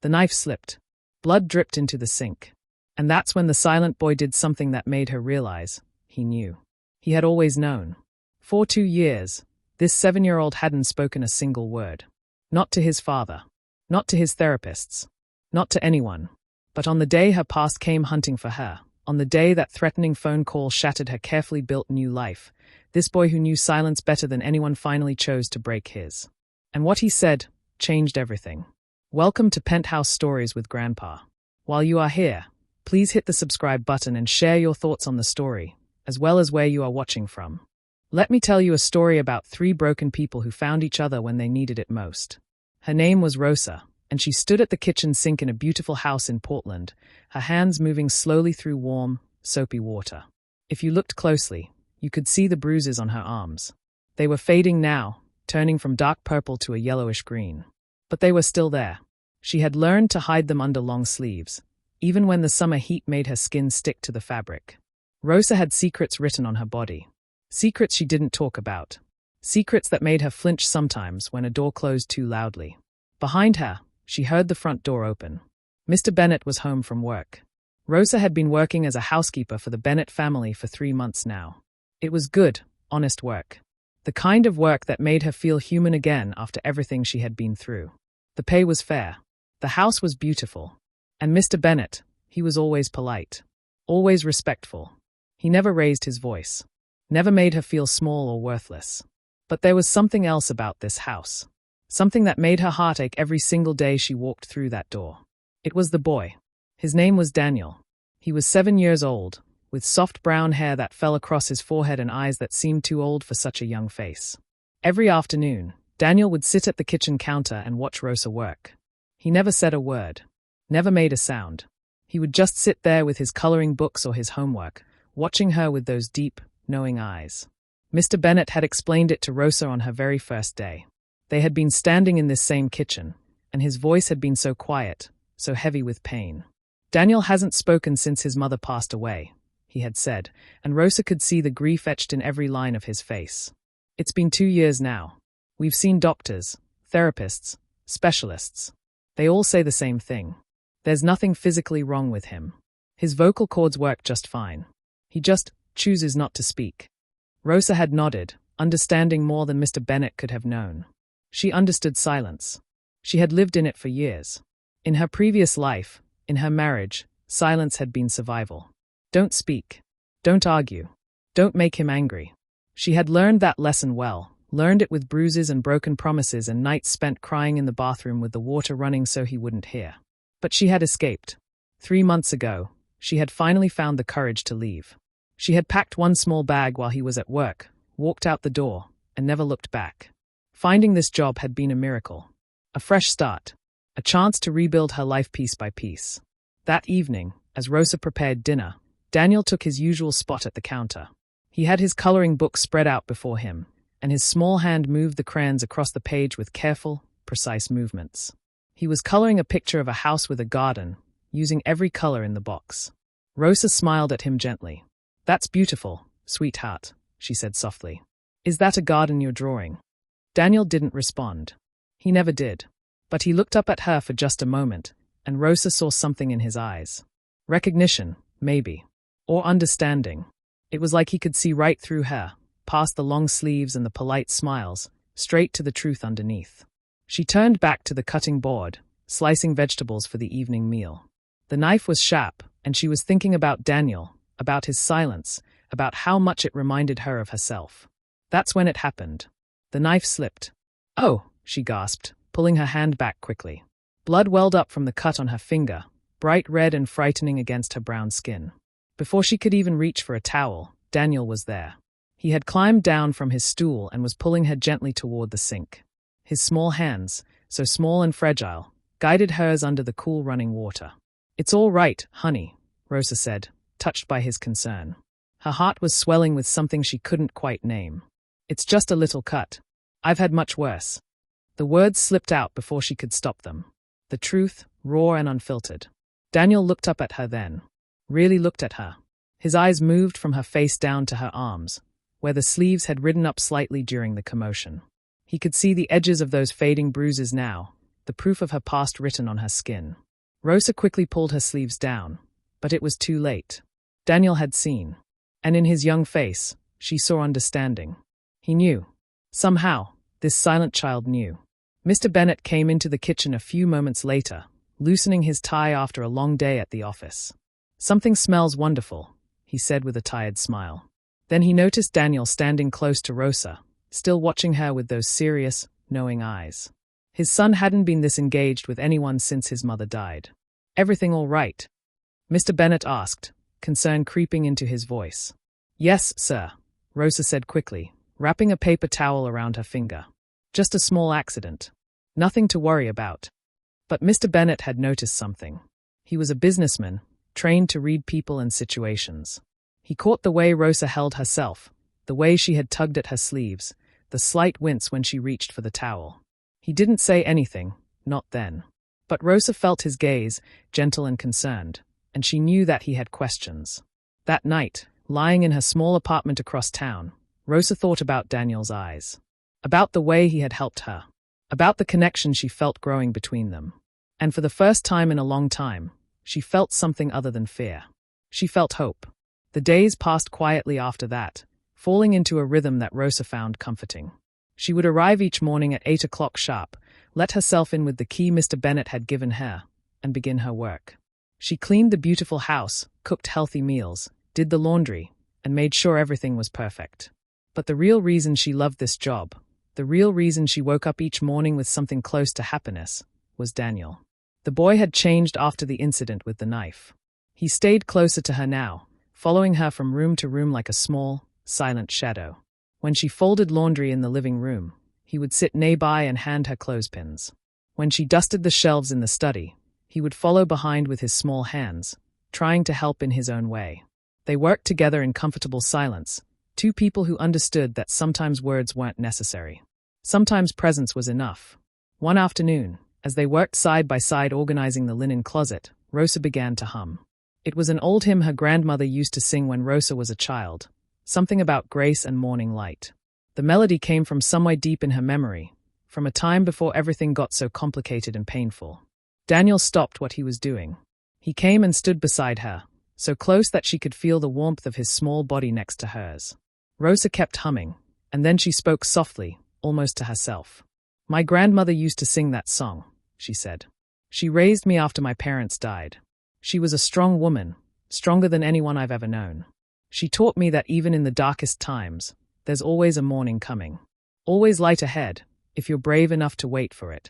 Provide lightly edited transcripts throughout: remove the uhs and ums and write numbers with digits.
The knife slipped. Blood dripped into the sink. And that's when the silent boy did something that made her realize he knew. He had always known. For 2 years, this 7-year-old hadn't spoken a single word. Not to his father. Not to his therapists. Not to anyone. But on the day her past came hunting for her, on the day that threatening phone call shattered her carefully built new life, this boy who knew silence better than anyone finally chose to break his. And what he said changed everything. Welcome to Penthouse Stories with Grandpa. While you are here, please hit the subscribe button and share your thoughts on the story, as well as where you are watching from. Let me tell you a story about 3 broken people who found each other when they needed it most. Her name was Rosa, and she stood at the kitchen sink in a beautiful house in Portland, her hands moving slowly through warm, soapy water. If you looked closely, you could see the bruises on her arms. They were fading now, turning from dark purple to a yellowish green. But they were still there. She had learned to hide them under long sleeves, even when the summer heat made her skin stick to the fabric. Rosa had secrets written on her body. Secrets she didn't talk about. Secrets that made her flinch sometimes when a door closed too loudly. Behind her, she heard the front door open. Mr. Bennett was home from work. Rosa had been working as a housekeeper for the Bennett family for 3 months now. It was good, honest work. The kind of work that made her feel human again after everything she had been through. The pay was fair. The house was beautiful. And Mr. Bennett, he was always polite. Always respectful. He never raised his voice. Never made her feel small or worthless. But there was something else about this house. Something that made her heart ache every single day she walked through that door. It was the boy. His name was Daniel. He was 7 years old, with soft brown hair that fell across his forehead and eyes that seemed too old for such a young face. Every afternoon, Daniel would sit at the kitchen counter and watch Rosa work. He never said a word. Never made a sound. He would just sit there with his coloring books or his homework, watching her with those deep, knowing eyes. Mr. Bennett had explained it to Rosa on her very first day. They had been standing in this same kitchen, and his voice had been so quiet, so heavy with pain. Daniel hasn't spoken since his mother passed away, he had said, and Rosa could see the grief etched in every line of his face. It's been 2 years now. We've seen doctors, therapists, specialists. They all say the same thing. There's nothing physically wrong with him. His vocal cords work just fine. He just chooses not to speak. Rosa had nodded, understanding more than Mr. Bennett could have known. She understood silence. She had lived in it for years. In her previous life, in her marriage, silence had been survival. Don't speak. Don't argue. Don't make him angry. She had learned that lesson well, learned it with bruises and broken promises and nights spent crying in the bathroom with the water running so he wouldn't hear. But she had escaped. 3 months ago, she had finally found the courage to leave. She had packed one small bag while he was at work, walked out the door, and never looked back. Finding this job had been a miracle. A fresh start. A chance to rebuild her life piece by piece. That evening, as Rosa prepared dinner, Daniel took his usual spot at the counter. He had his coloring book spread out before him, and his small hand moved the crayons across the page with careful, precise movements. He was coloring a picture of a house with a garden, using every color in the box. Rosa smiled at him gently. "That's beautiful, sweetheart," she said softly. "Is that a garden you're drawing?" Daniel didn't respond. He never did. But he looked up at her for just a moment, and Rosa saw something in his eyes. Recognition, maybe. Or understanding. It was like he could see right through her, past the long sleeves and the polite smiles, straight to the truth underneath. She turned back to the cutting board, slicing vegetables for the evening meal. The knife was sharp, and she was thinking about Daniel, about his silence, about how much it reminded her of herself. That's when it happened. The knife slipped. "Oh," she gasped, pulling her hand back quickly. Blood welled up from the cut on her finger, bright red and frightening against her brown skin. Before she could even reach for a towel, Daniel was there. He had climbed down from his stool and was pulling her gently toward the sink. His small hands, so small and fragile, guided hers under the cool running water. "It's all right, honey," Rosa said, touched by his concern. Her heart was swelling with something she couldn't quite name. "It's just a little cut. I've had much worse." The words slipped out before she could stop them. The truth, raw and unfiltered. Daniel looked up at her then. Really looked at her. His eyes moved from her face down to her arms, where the sleeves had ridden up slightly during the commotion. He could see the edges of those fading bruises now, the proof of her past written on her skin. Rosa quickly pulled her sleeves down, but it was too late. Daniel had seen, and in his young face, she saw understanding. He knew. Somehow, this silent child knew. Mr. Bennet came into the kitchen a few moments later, loosening his tie after a long day at the office. "Something smells wonderful," he said with a tired smile. Then he noticed Daniel standing close to Rosa, still watching her with those serious, knowing eyes. His son hadn't been this engaged with anyone since his mother died. "Everything all right?" Mr. Bennet asked, concern creeping into his voice. "Yes, sir," Rosa said quickly, wrapping a paper towel around her finger. "Just a small accident. Nothing to worry about." But Mr. Bennet had noticed something. He was a businessman, trained to read people and situations. He caught the way Rosa held herself, the way she had tugged at her sleeves, the slight wince when she reached for the towel. He didn't say anything, not then. But Rosa felt his gaze, gentle and concerned, and she knew that he had questions. That night, lying in her small apartment across town, Rosa thought about Daniel's eyes. About the way he had helped her. About the connection she felt growing between them. And for the first time in a long time, she felt something other than fear. She felt hope. The days passed quietly after that, falling into a rhythm that Rosa found comforting. She would arrive each morning at 8 o'clock sharp, let herself in with the key Mr. Bennet had given her, and begin her work. She cleaned the beautiful house, cooked healthy meals, did the laundry, and made sure everything was perfect. But the real reason she loved this job, the real reason she woke up each morning with something close to happiness, was Daniel. The boy had changed after the incident with the knife. He stayed closer to her now, following her from room to room like a small, silent shadow. When she folded laundry in the living room, he would sit nearby and hand her clothespins. When she dusted the shelves in the study, he would follow behind with his small hands, trying to help in his own way. They worked together in comfortable silence, two people who understood that sometimes words weren't necessary. Sometimes presence was enough. One afternoon, as they worked side by side organizing the linen closet, Rosa began to hum. It was an old hymn her grandmother used to sing when Rosa was a child, something about grace and morning light. The melody came from somewhere deep in her memory, from a time before everything got so complicated and painful. Daniel stopped what he was doing. He came and stood beside her, so close that she could feel the warmth of his small body next to hers. Rosa kept humming, and then she spoke softly, almost to herself. "My grandmother used to sing that song," she said. "She raised me after my parents died. She was a strong woman, stronger than anyone I've ever known. She taught me that even in the darkest times, there's always a morning coming. Always light ahead, if you're brave enough to wait for it."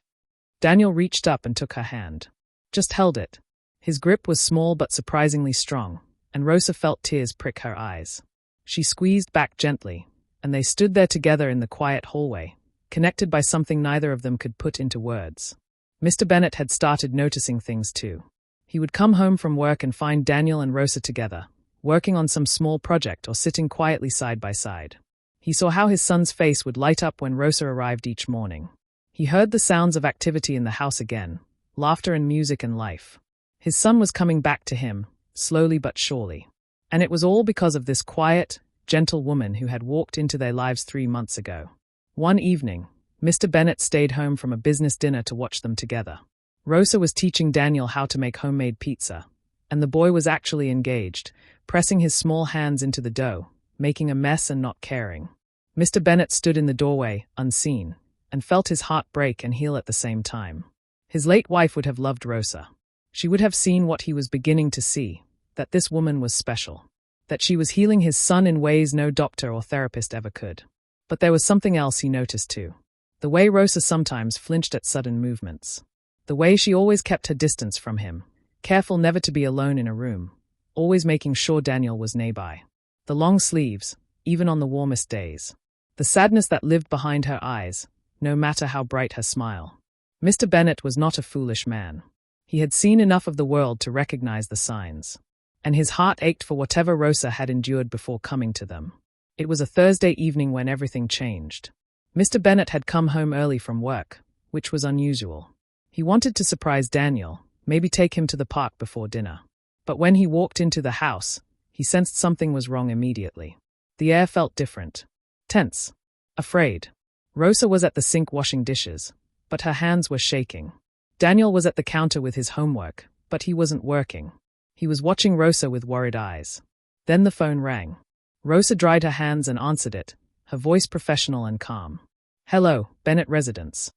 Daniel reached up and took her hand. Just held it. His grip was small but surprisingly strong, and Rosa felt tears prick her eyes. She squeezed back gently, and they stood there together in the quiet hallway, connected by something neither of them could put into words. Mr. Bennet had started noticing things too. He would come home from work and find Daniel and Rosa together, working on some small project or sitting quietly side by side. He saw how his son's face would light up when Rosa arrived each morning. He heard the sounds of activity in the house again, laughter and music and life. His son was coming back to him, slowly but surely. And it was all because of this quiet, gentle woman who had walked into their lives 3 months ago. One evening, Mr. Bennet stayed home from a business dinner to watch them together. Rosa was teaching Daniel how to make homemade pizza, and the boy was actually engaged, pressing his small hands into the dough, making a mess and not caring. Mr. Bennet stood in the doorway, unseen, and felt his heart break and heal at the same time. His late wife would have loved Rosa. She would have seen what he was beginning to see, that this woman was special, that she was healing his son in ways no doctor or therapist ever could. But there was something else he noticed too. The way Rosa sometimes flinched at sudden movements. The way she always kept her distance from him, careful never to be alone in a room, always making sure Daniel was nearby. The long sleeves, even on the warmest days. The sadness that lived behind her eyes, no matter how bright her smile. Mr. Bennet was not a foolish man. He had seen enough of the world to recognize the signs. And his heart ached for whatever Rosa had endured before coming to them. It was a Thursday evening when everything changed. Mr. Bennet had come home early from work, which was unusual. He wanted to surprise Daniel, maybe take him to the park before dinner. But when he walked into the house, he sensed something was wrong immediately. The air felt different. Tense. Afraid. Rosa was at the sink washing dishes, but her hands were shaking. Daniel was at the counter with his homework, but he wasn't working. He was watching Rosa with worried eyes. Then the phone rang. Rosa dried her hands and answered it, her voice professional and calm. "Hello, Bennett residence."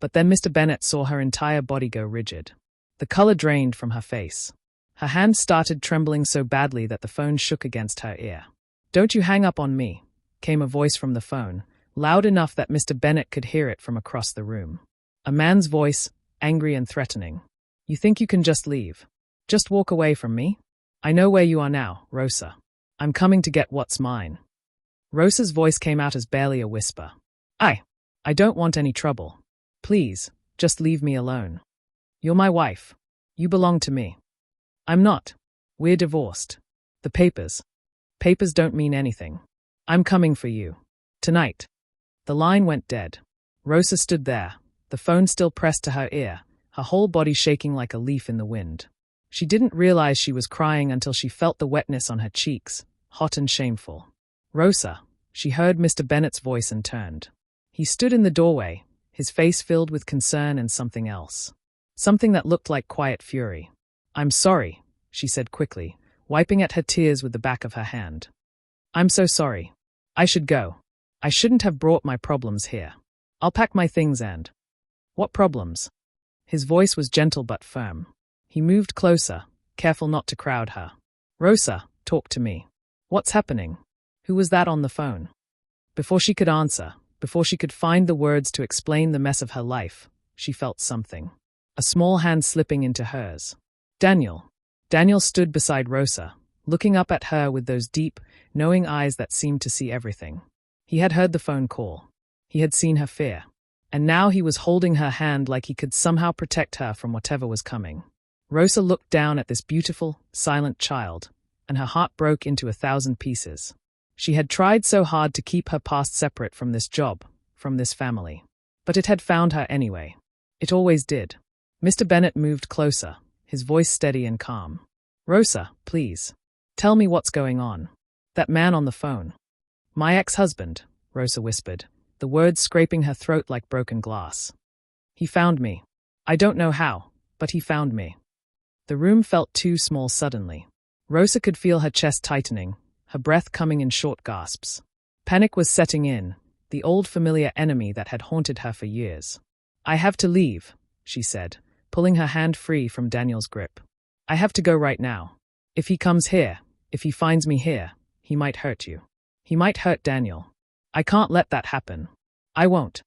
But then Mr. Bennett saw her entire body go rigid. The color drained from her face. Her hand started trembling so badly that the phone shook against her ear. "Don't you hang up on me," came a voice from the phone, loud enough that Mr. Bennett could hear it from across the room. A man's voice, angry and threatening. "You think you can just leave? Just walk away from me? I know where you are now, Rosa. I'm coming to get what's mine." Rosa's voice came out as barely a whisper. I don't want any trouble. Please, just leave me alone. You're my wife. You belong to me." "I'm not. We're divorced. The papers. Papers don't mean anything. I'm coming for you. Tonight." The line went dead. Rosa stood there, the phone still pressed to her ear, her whole body shaking like a leaf in the wind. She didn't realize she was crying until she felt the wetness on her cheeks, hot and shameful. "Rosa," she heard Mr. Bennett's voice and turned. He stood in the doorway, his face filled with concern and something else. Something that looked like quiet fury. "I'm sorry," she said quickly, wiping at her tears with the back of her hand. "I'm so sorry. I should go. I shouldn't have brought my problems here. I'll pack my things and—" "What problems?" His voice was gentle but firm. He moved closer, careful not to crowd her. "Rosa, talk to me. What's happening? Who was that on the phone?" Before she could answer, before she could find the words to explain the mess of her life, she felt something. A small hand slipping into hers. Daniel. Daniel stood beside Rosa, looking up at her with those deep, knowing eyes that seemed to see everything. He had heard the phone call. He had seen her fear. And now he was holding her hand like he could somehow protect her from whatever was coming. Rosa looked down at this beautiful, silent child, and her heart broke into 1,000 pieces. She had tried so hard to keep her past separate from this job, from this family. But it had found her anyway. It always did. Mr. Bennett moved closer, his voice steady and calm. "Rosa, please. Tell me what's going on. That man on the phone." "My ex-husband," Rosa whispered, the words scraping her throat like broken glass. "He found me. I don't know how, but he found me." The room felt too small suddenly. Rosa could feel her chest tightening, her breath coming in short gasps. Panic was setting in, the old familiar enemy that had haunted her for years. "I have to leave," she said, pulling her hand free from Daniel's grip. "I have to go right now. If he comes here, if he finds me here, he might hurt you. He might hurt Daniel. I can't let that happen. I won't."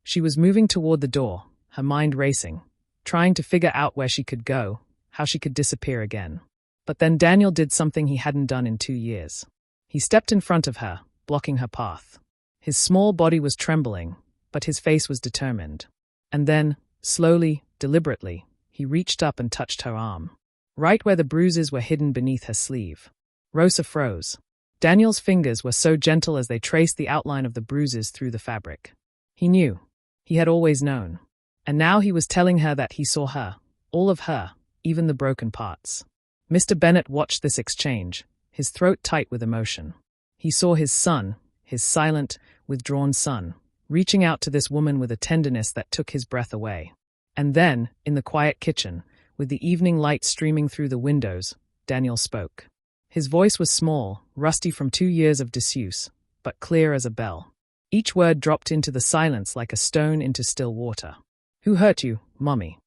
She was moving toward the door, her mind racing, trying to figure out where she could go, how she could disappear again. But then Daniel did something he hadn't done in 2 years. He stepped in front of her, blocking her path. His small body was trembling, but his face was determined. And then, slowly, deliberately, he reached up and touched her arm, right where the bruises were hidden beneath her sleeve. Rosa froze. Daniel's fingers were so gentle as they traced the outline of the bruises through the fabric. He knew. He had always known. And now he was telling her that he saw her, all of her, even the broken parts. Mr. Bennett watched this exchange, his throat tight with emotion. He saw his son, his silent, withdrawn son, reaching out to this woman with a tenderness that took his breath away. And then, in the quiet kitchen, with the evening light streaming through the windows, Daniel spoke. His voice was small, rusty from 2 years of disuse, but clear as a bell. Each word dropped into the silence like a stone into still water. "Who hurt you, Mommy?"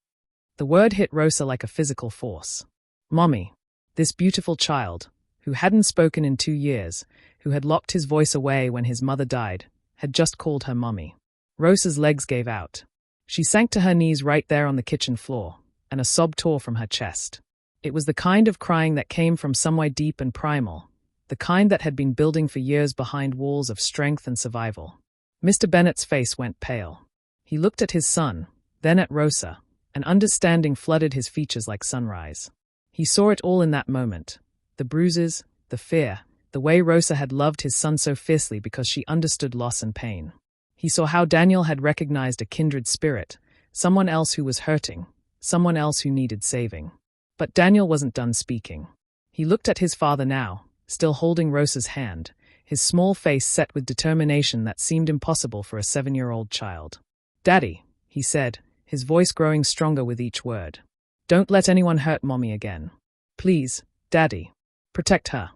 The word hit Rosa like a physical force. Mommy, this beautiful child, who hadn't spoken in 2 years, who had locked his voice away when his mother died, had just called her Mommy. Rosa's legs gave out. She sank to her knees right there on the kitchen floor, and a sob tore from her chest. It was the kind of crying that came from somewhere deep and primal, the kind that had been building for years behind walls of strength and survival. Mr. Bennett's face went pale. He looked at his son, then at Rosa, and understanding flooded his features like sunrise. He saw it all in that moment. The bruises, the fear, the way Rosa had loved his son so fiercely because she understood loss and pain. He saw how Daniel had recognized a kindred spirit, someone else who was hurting, someone else who needed saving. But Daniel wasn't done speaking. He looked at his father now, still holding Rosa's hand, his small face set with determination that seemed impossible for a 7-year-old child. "Daddy," he said, his voice growing stronger with each word. "Don't let anyone hurt Mommy again. Please, Daddy. Protect her."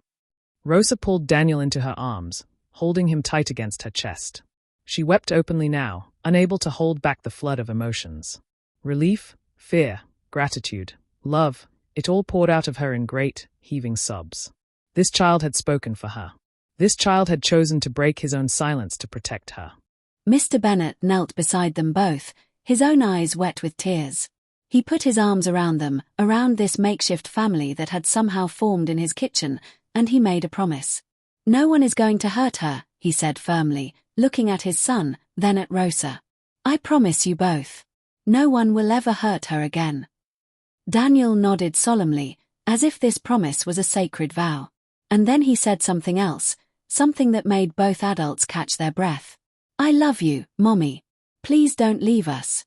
Rosa pulled Daniel into her arms, holding him tight against her chest. She wept openly now, unable to hold back the flood of emotions. Relief, fear, gratitude, love, it all poured out of her in great, heaving sobs. This child had spoken for her. This child had chosen to break his own silence to protect her. Mr. Bennet knelt beside them both, his own eyes wet with tears. He put his arms around them, around this makeshift family that had somehow formed in his kitchen, and he made a promise. "No one is going to hurt her," he said firmly, looking at his son, then at Rosa. "I promise you both. No one will ever hurt her again." Daniel nodded solemnly, as if this promise was a sacred vow. And then he said something else, something that made both adults catch their breath. "I love you, Mommy. Please don't leave us."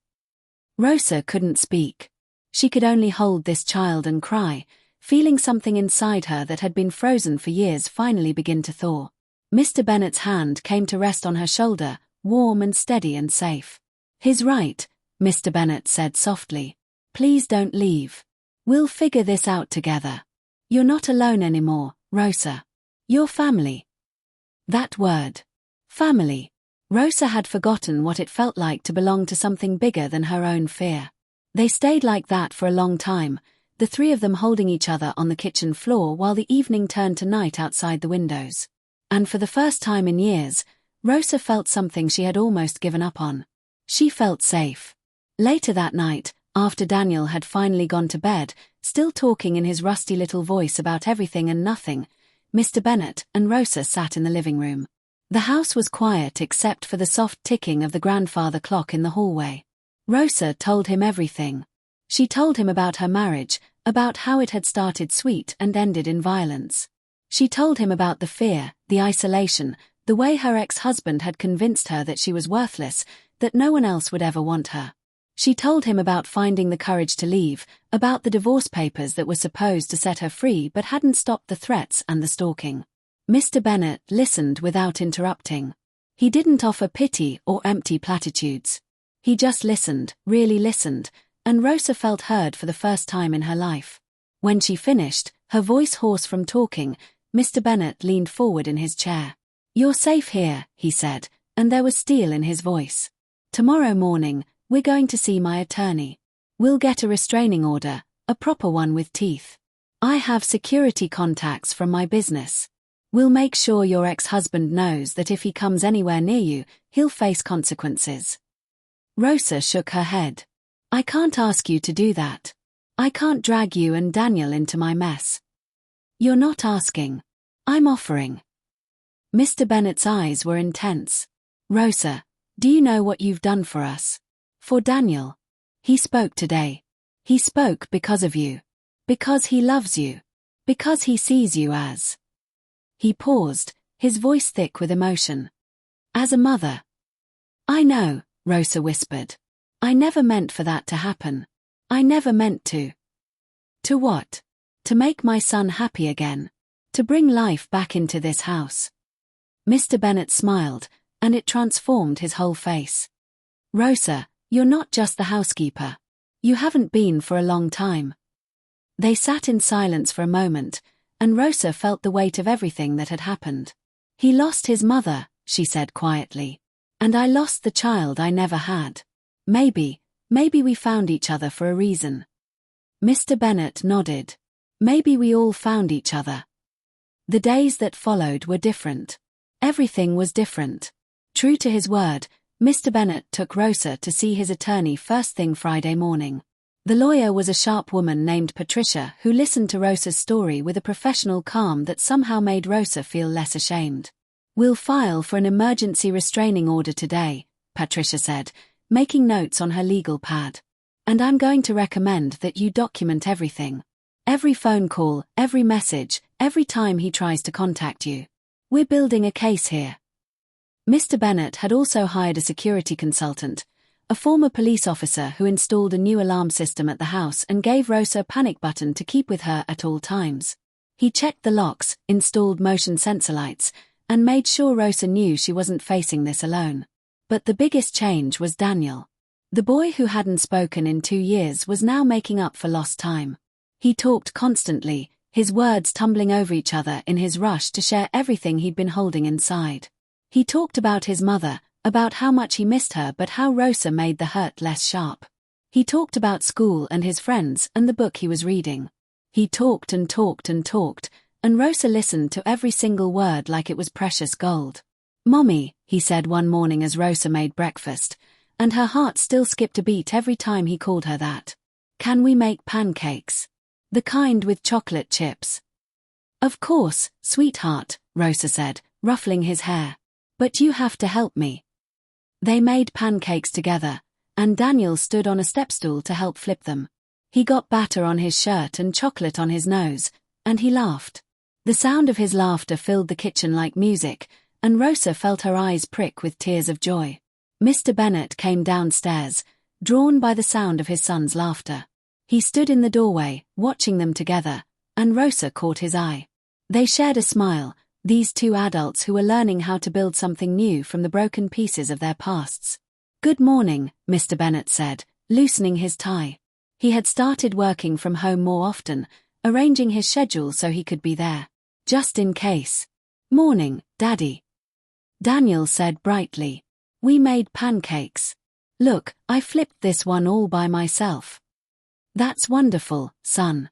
Rosa couldn't speak. She could only hold this child and cry, feeling something inside her that had been frozen for years finally begin to thaw. Mr. Bennet's hand came to rest on her shoulder, warm and steady and safe. "He's right," Mr. Bennet said softly. "Please don't leave. We'll figure this out together. You're not alone anymore, Rosa. You're family." That word. Family. Rosa had forgotten what it felt like to belong to something bigger than her own fear. They stayed like that for a long time, the three of them holding each other on the kitchen floor while the evening turned to night outside the windows. And for the first time in years, Rosa felt something she had almost given up on. She felt safe. Later that night, after Daniel had finally gone to bed, still talking in his rusty little voice about everything and nothing, Mr. Bennet and Rosa sat in the living room. The house was quiet except for the soft ticking of the grandfather clock in the hallway. Rosa told him everything. She told him about her marriage, about how it had started sweet and ended in violence. She told him about the fear, the isolation, the way her ex-husband had convinced her that she was worthless, that no one else would ever want her. She told him about finding the courage to leave, about the divorce papers that were supposed to set her free but hadn't stopped the threats and the stalking. Mr. Bennet listened without interrupting. He didn't offer pity or empty platitudes. He just listened, really listened, and Rosa felt heard for the first time in her life. When she finished, her voice hoarse from talking, Mr. Bennet leaned forward in his chair. "You're safe here," he said, and there was steel in his voice. "Tomorrow morning, we're going to see my attorney. We'll get a restraining order, a proper one with teeth. I have security contacts from my business. We'll make sure your ex-husband knows that if he comes anywhere near you, he'll face consequences." Rosa shook her head. "I can't ask you to do that. I can't drag you and Daniel into my mess." "You're not asking. I'm offering." Mr. Bennet's eyes were intense. "Rosa, do you know what you've done for us? For Daniel. He spoke today. He spoke because of you. Because he loves you. Because he sees you as..." He paused, his voice thick with emotion. "As a mother." "I know," Rosa whispered. "I never meant for that to happen. I never meant to." "To what?" "To make my son happy again. To bring life back into this house." Mr. Bennet smiled, and it transformed his whole face. "Rosa, you're not just the housekeeper. You haven't been for a long time." They sat in silence for a moment, and Rosa felt the weight of everything that had happened. "He lost his mother," she said quietly. "And I lost the child I never had. Maybe we found each other for a reason." Mr. Bennet nodded. "Maybe we all found each other." The days that followed were different. Everything was different. True to his word, Mr. Bennet took Rosa to see his attorney first thing Friday morning. The lawyer was a sharp woman named Patricia who listened to Rosa's story with a professional calm that somehow made Rosa feel less ashamed. "We'll file for an emergency restraining order today," Patricia said, making notes on her legal pad. "And I'm going to recommend that you document everything. Every phone call, every message, every time he tries to contact you. We're building a case here." Mr. Bennet had also hired a security consultant, a former police officer who installed a new alarm system at the house and gave Rosa a panic button to keep with her at all times. He checked the locks, installed motion sensor lights, and made sure Rosa knew she wasn't facing this alone. But the biggest change was Daniel. The boy who hadn't spoken in 2 years was now making up for lost time. He talked constantly, his words tumbling over each other in his rush to share everything he'd been holding inside. He talked about his mother, about how much he missed her but how Rosa made the hurt less sharp. He talked about school and his friends and the book he was reading. He talked and talked and talked, and Rosa listened to every single word like it was precious gold. "Mommy," he said one morning as Rosa made breakfast, and her heart still skipped a beat every time he called her that. "Can we make pancakes? The kind with chocolate chips?" "Of course, sweetheart," Rosa said, ruffling his hair. "But you have to help me." They made pancakes together, and Daniel stood on a stepstool to help flip them. He got batter on his shirt and chocolate on his nose, and he laughed. The sound of his laughter filled the kitchen like music, and Rosa felt her eyes prick with tears of joy. Mr. Bennet came downstairs, drawn by the sound of his son's laughter. He stood in the doorway, watching them together, and Rosa caught his eye. They shared a smile, these two adults who were learning how to build something new from the broken pieces of their pasts. "Good morning," Mr. Bennet said, loosening his tie. He had started working from home more often, arranging his schedule so he could be there, just in case. "Morning, Daddy," Daniel said brightly. "We made pancakes. Look, I flipped this one all by myself." "That's wonderful, son."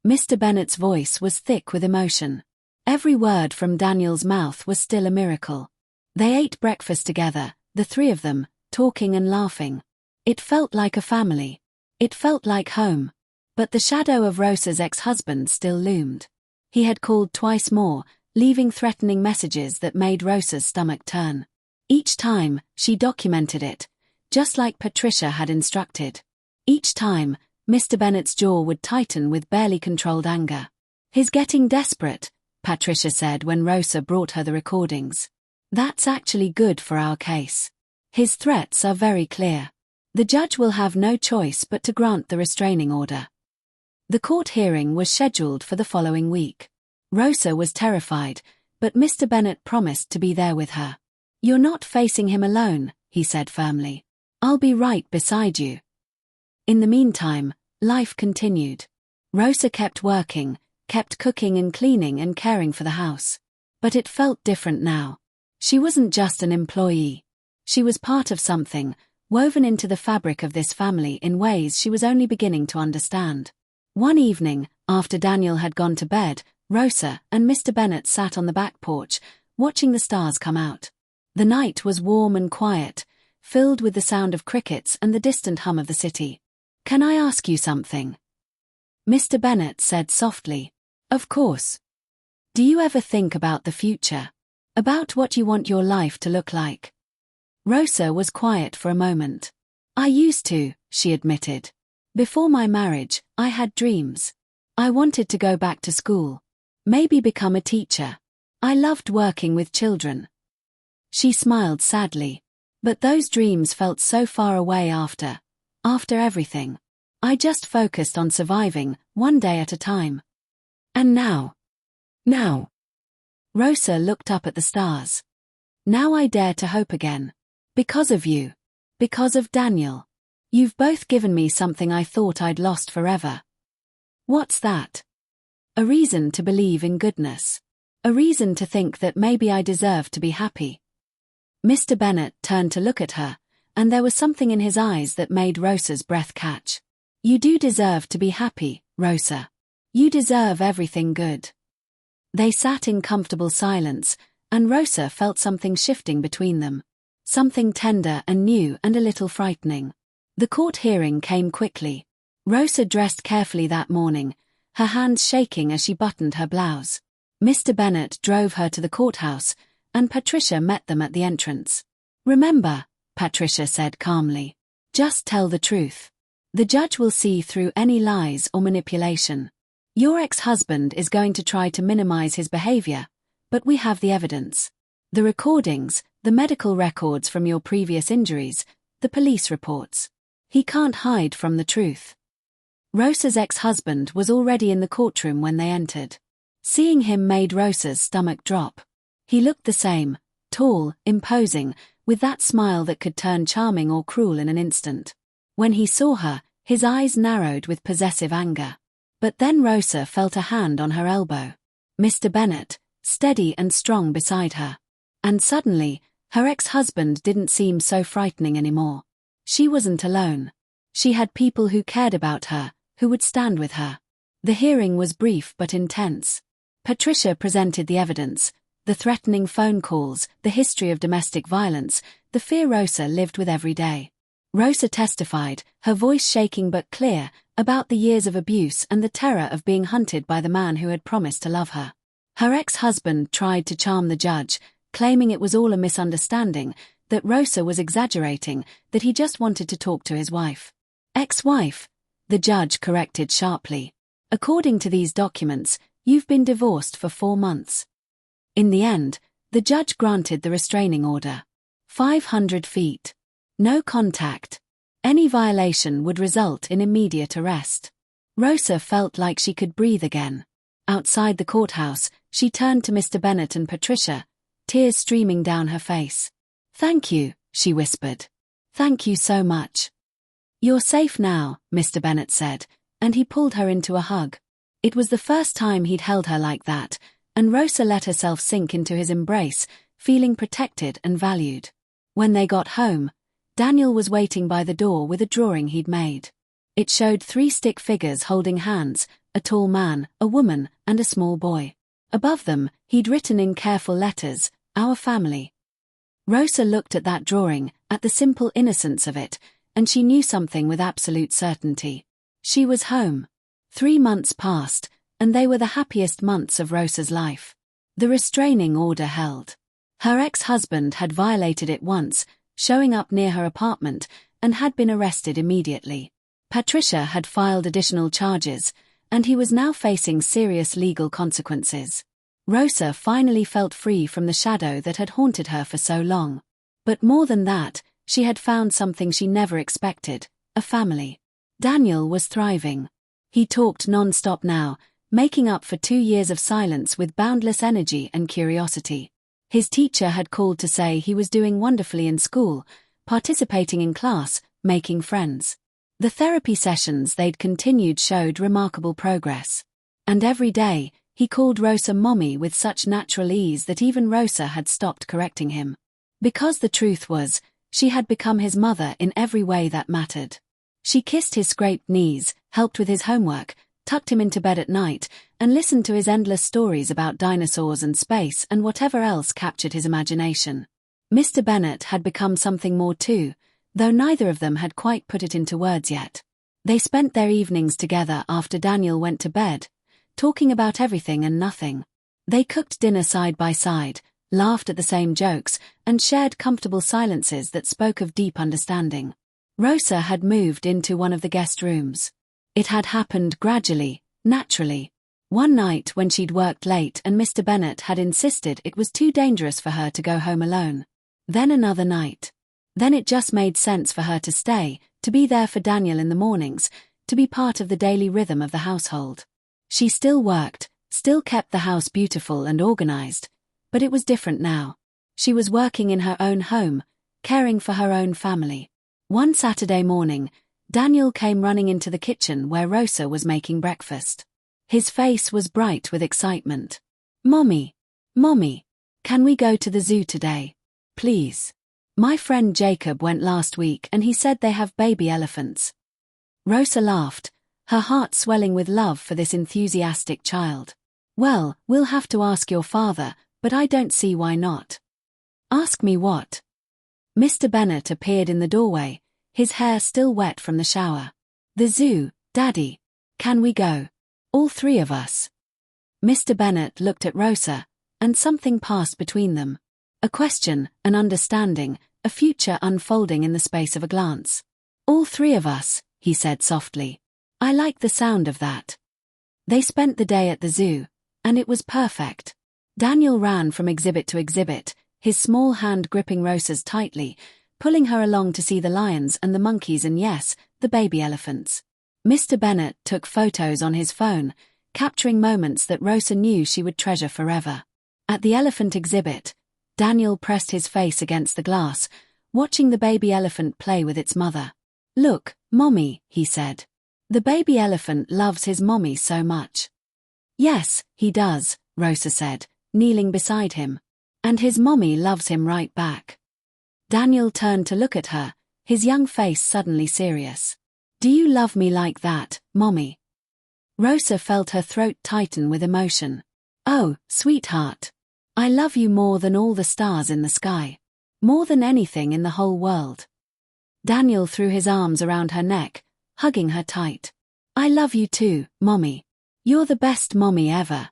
Mr. Bennet's voice was thick with emotion. Every word from Daniel's mouth was still a miracle. They ate breakfast together, the three of them, talking and laughing. It felt like a family. It felt like home. But the shadow of Rosa's ex-husband still loomed. He had called twice more, leaving threatening messages that made Rosa's stomach turn. Each time, she documented it, just like Patricia had instructed. Each time, Mr. Bennet's jaw would tighten with barely controlled anger. "He's getting desperate," Patricia said when Rosa brought her the recordings. "That's actually good for our case. His threats are very clear. The judge will have no choice but to grant the restraining order." The court hearing was scheduled for the following week. Rosa was terrified, but Mr. Bennet promised to be there with her. "You're not facing him alone," he said firmly. "I'll be right beside you." In the meantime, life continued. Rosa kept working, kept cooking and cleaning and caring for the house. But it felt different now. She wasn't just an employee. She was part of something, woven into the fabric of this family in ways she was only beginning to understand. One evening, after Daniel had gone to bed, Rosa and Mr. Bennet sat on the back porch, watching the stars come out. The night was warm and quiet, filled with the sound of crickets and the distant hum of the city. "Can I ask you something?" Mr. Bennet said softly. "Of course." "Do you ever think about the future? About what you want your life to look like?" Rosa was quiet for a moment. "I used to," she admitted. "Before my marriage, I had dreams. I wanted to go back to school. Maybe become a teacher. I loved working with children." She smiled sadly. "But those dreams felt so far away after everything. I just focused on surviving, one day at a time. And now. Rosa looked up at the stars. "Now I dare to hope again. Because of you. Because of Daniel. You've both given me something I thought I'd lost forever." "What's that?" "A reason to believe in goodness. A reason to think that maybe I deserve to be happy." Mr. Bennet turned to look at her, and there was something in his eyes that made Rosa's breath catch. "You do deserve to be happy, Rosa. You deserve everything good." They sat in comfortable silence, and Rosa felt something shifting between them. Something tender and new and a little frightening. The court hearing came quickly. Rosa dressed carefully that morning, her hands shaking as she buttoned her blouse. Mr. Bennet drove her to the courthouse, and Patricia met them at the entrance. "Remember," Patricia said calmly, "just tell the truth. The judge will see through any lies or manipulation. Your ex-husband is going to try to minimize his behavior, but we have the evidence. The recordings, the medical records from your previous injuries, the police reports. He can't hide from the truth." Rosa's ex-husband was already in the courtroom when they entered. Seeing him made Rosa's stomach drop. He looked the same, tall, imposing, with that smile that could turn charming or cruel in an instant. When he saw her, his eyes narrowed with possessive anger. But then Rosa felt a hand on her elbow. Mr. Bennet, steady and strong beside her. And suddenly, her ex-husband didn't seem so frightening anymore. She wasn't alone. She had people who cared about her, who would stand with her. The hearing was brief but intense. Patricia presented the evidence, the threatening phone calls, the history of domestic violence, the fear Rosa lived with every day. Rosa testified, her voice shaking but clear, about the years of abuse and the terror of being hunted by the man who had promised to love her. Her ex-husband tried to charm the judge, claiming it was all a misunderstanding, that Rosa was exaggerating, that he just wanted to talk to his wife. Ex-wife, the judge corrected sharply. According to these documents, you've been divorced for 4 months. In the end, the judge granted the restraining order. 500 feet. No contact. Any violation would result in immediate arrest. Rosa felt like she could breathe again. Outside the courthouse, she turned to Mr. Bennet and Patricia, tears streaming down her face. "Thank you," she whispered. "Thank you so much." "You're safe now," Mr. Bennet said, and he pulled her into a hug. It was the first time he'd held her like that, and Rosa let herself sink into his embrace, feeling protected and valued. When they got home, Daniel was waiting by the door with a drawing he'd made. It showed 3 stick figures holding hands, a tall man, a woman, and a small boy. Above them, he'd written in careful letters, "Our family." Rosa looked at that drawing, at the simple innocence of it, and she knew something with absolute certainty. She was home. 3 months passed, and they were the happiest months of Rosa's life. The restraining order held. Her ex-husband had violated it once, showing up near her apartment, and had been arrested immediately. Patricia had filed additional charges, and he was now facing serious legal consequences. Rosa finally felt free from the shadow that had haunted her for so long. But more than that, she had found something she never expected, a family. Daniel was thriving. He talked non-stop now, making up for 2 years of silence with boundless energy and curiosity. His teacher had called to say he was doing wonderfully in school, participating in class, making friends. The therapy sessions they'd continued showed remarkable progress. And every day, he called Rosa Mommy with such natural ease that even Rosa had stopped correcting him. Because the truth was, she had become his mother in every way that mattered. She kissed his scraped knees, helped with his homework, tucked him into bed at night, and listened to his endless stories about dinosaurs and space and whatever else captured his imagination. Mr. Bennet had become something more too, though neither of them had quite put it into words yet. They spent their evenings together after Daniel went to bed, talking about everything and nothing. They cooked dinner side by side, laughed at the same jokes, and shared comfortable silences that spoke of deep understanding. Rosa had moved into one of the guest rooms. It had happened gradually, naturally. One night when she'd worked late and Mr. Bennet had insisted it was too dangerous for her to go home alone. Then another night. Then it just made sense for her to stay, to be there for Daniel in the mornings, to be part of the daily rhythm of the household. She still worked, still kept the house beautiful and organized, but it was different now. She was working in her own home, caring for her own family. One Saturday morning, Daniel came running into the kitchen where Rosa was making breakfast. His face was bright with excitement. "Mommy, Mommy, can we go to the zoo today? Please. My friend Jacob went last week and he said they have baby elephants." Rosa laughed, her heart swelling with love for this enthusiastic child. "Well, we'll have to ask your father, but I don't see why not." "Ask me what?" Mr. Bennet appeared in the doorway, his hair still wet from the shower. "The zoo, Daddy. Can we go? All 3 of us." Mr. Bennet looked at Rosa, and something passed between them. A question, an understanding, a future unfolding in the space of a glance. "All 3 of us," he said softly. "I like the sound of that." They spent the day at the zoo, and it was perfect. Daniel ran from exhibit to exhibit, his small hand gripping Rosa's tightly, pulling her along to see the lions and the monkeys and yes, the baby elephants. Mr. Bennet took photos on his phone, capturing moments that Rosa knew she would treasure forever. At the elephant exhibit, Daniel pressed his face against the glass, watching the baby elephant play with its mother. "Look, Mommy," he said. "The baby elephant loves his mommy so much." "Yes, he does," Rosa said, kneeling beside him. "And his mommy loves him right back." Daniel turned to look at her, his young face suddenly serious. "Do you love me like that, Mommy?" Rosa felt her throat tighten with emotion. "Oh, sweetheart. I love you more than all the stars in the sky. More than anything in the whole world." Daniel threw his arms around her neck, hugging her tight. "I love you too, Mommy. You're the best mommy ever."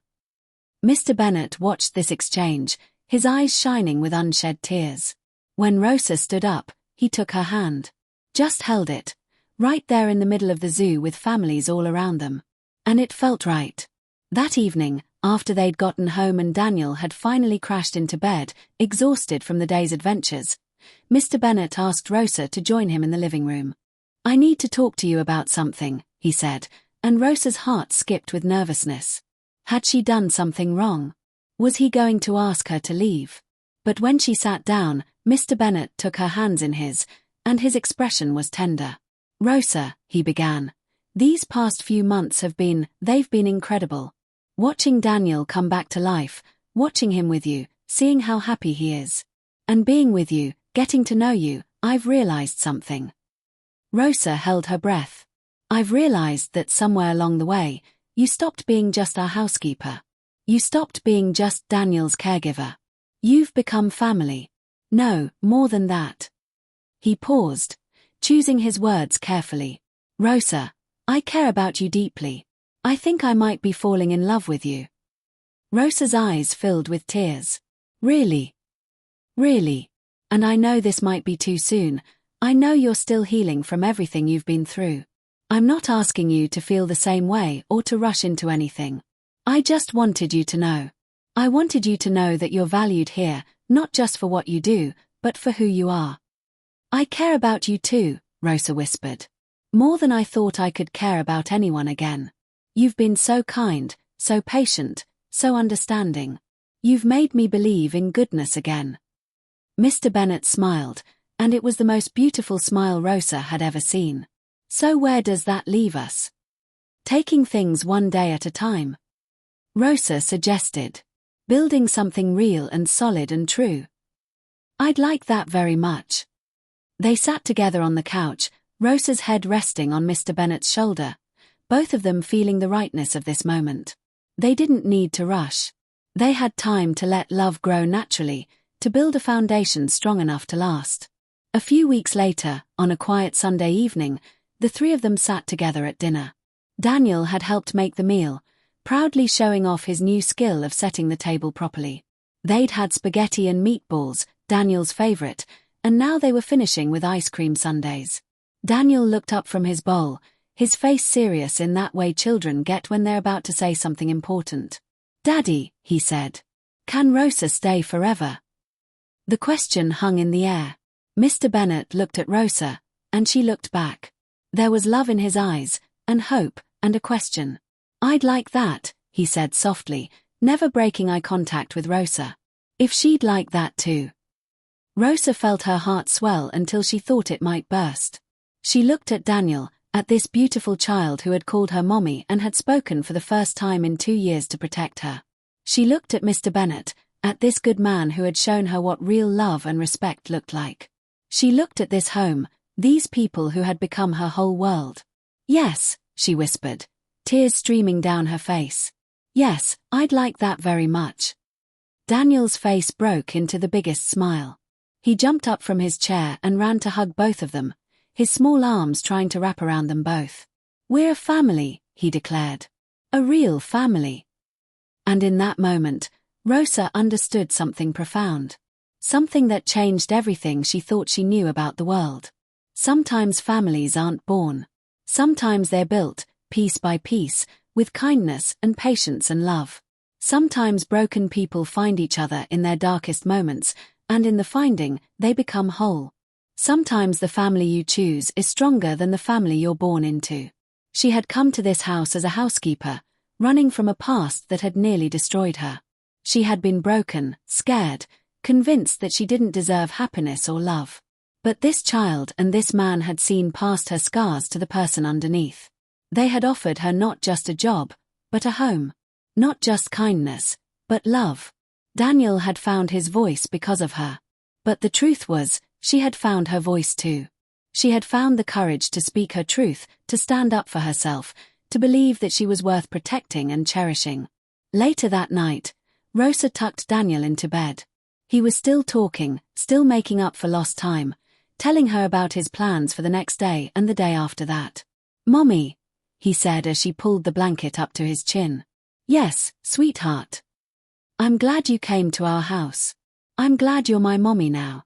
Mr. Bennet watched this exchange, his eyes shining with unshed tears. When Rosa stood up, he took her hand. Just held it, right there in the middle of the zoo with families all around them. And it felt right. That evening, after they'd gotten home and Daniel had finally crashed into bed, exhausted from the day's adventures, Mr. Bennet asked Rosa to join him in the living room. "I need to talk to you about something," he said, and Rosa's heart skipped with nervousness. Had she done something wrong? Was he going to ask her to leave? But when she sat down, Mr. Bennet took her hands in his, and his expression was tender. "Rosa," he began, "these past few months they've been incredible. Watching Daniel come back to life, watching him with you, seeing how happy he is. And being with you, getting to know you, I've realized something." Rosa held her breath. "I've realized that somewhere along the way, you stopped being just our housekeeper. You stopped being just Daniel's caregiver. You've become family. No, more than that." He paused, choosing his words carefully. "Rosa, I care about you deeply. I think I might be falling in love with you." Rosa's eyes filled with tears. "Really? Really? And I know this might be too soon. I know you're still healing from everything you've been through. I'm not asking you to feel the same way or to rush into anything. I just wanted you to know. I wanted you to know that you're valued here, not just for what you do, but for who you are." "I care about you too," Rosa whispered. "More than I thought I could care about anyone again. You've been so kind, so patient, so understanding. You've made me believe in goodness again." Mr. Bennet smiled, and it was the most beautiful smile Rosa had ever seen. "So where does that leave us?" "Taking things one day at a time," Rosa suggested. "Building something real and solid and true." "I'd like that very much." They sat together on the couch, Rosa's head resting on Mr. Bennet's shoulder, both of them feeling the rightness of this moment. They didn't need to rush. They had time to let love grow naturally, to build a foundation strong enough to last. A few weeks later, on a quiet Sunday evening, the three of them sat together at dinner. Daniel had helped make the meal, proudly showing off his new skill of setting the table properly. They'd had spaghetti and meatballs, Daniel's favorite, and now they were finishing with ice cream sundaes. Daniel looked up from his bowl, his face serious in that way children get when they're about to say something important. "Daddy," he said, "can Rosa stay forever?" The question hung in the air. Mr. Bennet looked at Rosa, and she looked back. There was love in his eyes, and hope, and a question. "I'd like that," he said softly, never breaking eye contact with Rosa. "If she'd like that too." Rosa felt her heart swell until she thought it might burst. She looked at Daniel, at this beautiful child who had called her mommy and had spoken for the first time in 2 years to protect her. She looked at Mr. Bennet, at this good man who had shown her what real love and respect looked like. She looked at this home, these people who had become her whole world. "Yes," she whispered, tears streaming down her face. "Yes, I'd like that very much." Daniel's face broke into the biggest smile. He jumped up from his chair and ran to hug both of them, his small arms trying to wrap around them both. "We're a family," he declared. "A real family." And in that moment, Rosa understood something profound. Something that changed everything she thought she knew about the world. Sometimes families aren't born. Sometimes they're built, piece by piece, with kindness and patience and love. Sometimes broken people find each other in their darkest moments, and in the finding, they become whole. Sometimes the family you choose is stronger than the family you're born into. She had come to this house as a housekeeper, running from a past that had nearly destroyed her. She had been broken, scared, convinced that she didn't deserve happiness or love. But this child and this man had seen past her scars to the person underneath. They had offered her not just a job, but a home. Not just kindness, but love. Daniel had found his voice because of her. But the truth was, she had found her voice too. She had found the courage to speak her truth, to stand up for herself, to believe that she was worth protecting and cherishing. Later that night, Rosa tucked Daniel into bed. He was still talking, still making up for lost time, telling her about his plans for the next day and the day after that. "Mommy," he said as she pulled the blanket up to his chin. "Yes, sweetheart. I'm glad you came to our house. I'm glad you're my mommy now."